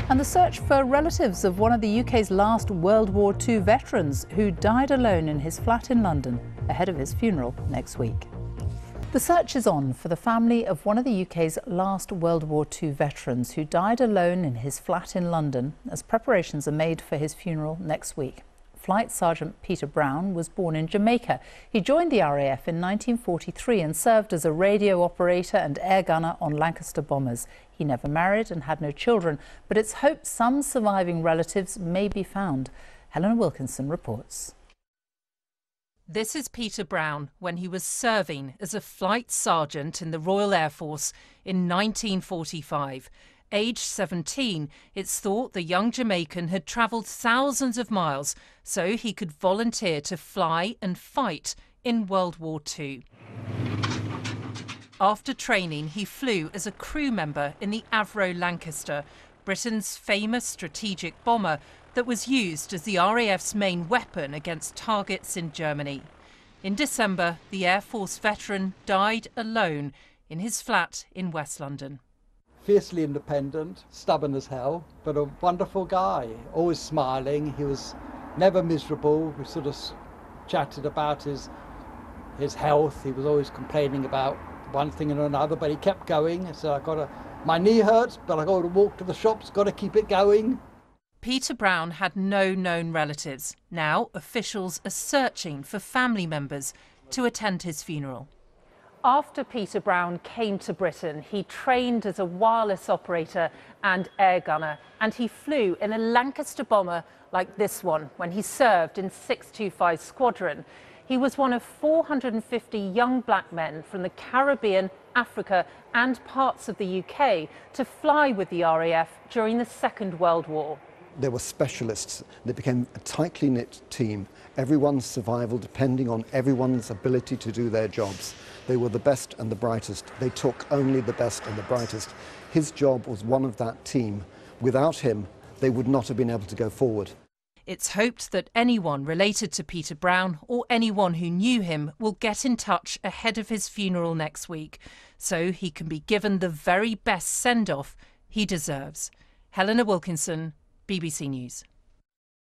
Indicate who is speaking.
Speaker 1: And the search for relatives of one of the UK's last World War II veterans who died alone in his flat in London ahead of his funeral next week. The search is on for the family of one of the UK's last World War II veterans who died alone in his flat in London as preparations are made for his funeral next week. Flight Sergeant Peter Brown was born in Jamaica. He joined the RAF in 1943 and served as a radio operator and air gunner on Lancaster bombers. He never married and had no children, but it's hoped some surviving relatives may be found. Helena Wilkinson reports.
Speaker 2: This is Peter Brown when he was serving as a flight sergeant in the Royal Air Force in 1945. Aged 17, it's thought the young Jamaican had travelled thousands of miles so he could volunteer to fly and fight in World War II. After training, he flew as a crew member in the Avro Lancaster, Britain's famous strategic bomber that was used as the RAF's main weapon against targets in Germany. In December, the Air Force veteran died alone in his flat in West London.
Speaker 3: Fiercely independent, stubborn as hell, but a wonderful guy, always smiling. He was never miserable. We sort of chatted about his health. He was always complaining about one thing and another, but he kept going. So my knee hurts, but I got to walk to the shops, got to keep it going.
Speaker 2: Peter Brown had no known relatives. Now officials are searching for family members to attend his funeral. After Peter Brown came to Britain, he trained as a wireless operator and air gunner, and he flew in a Lancaster bomber like this one when he served in 625 Squadron. He was one of 450 young black men from the Caribbean, Africa and parts of the UK to fly with the RAF during the Second World War.
Speaker 4: They were specialists. They became a tightly knit team. Everyone's survival depending on everyone's ability to do their jobs. They were the best and the brightest. They took only the best and the brightest. His job was one of that team. Without him, they would not have been able to go forward.
Speaker 2: It's hoped that anyone related to Peter Brown or anyone who knew him will get in touch ahead of his funeral next week, so he can be given the very best send-off he deserves. Helena Wilkinson, BBC News.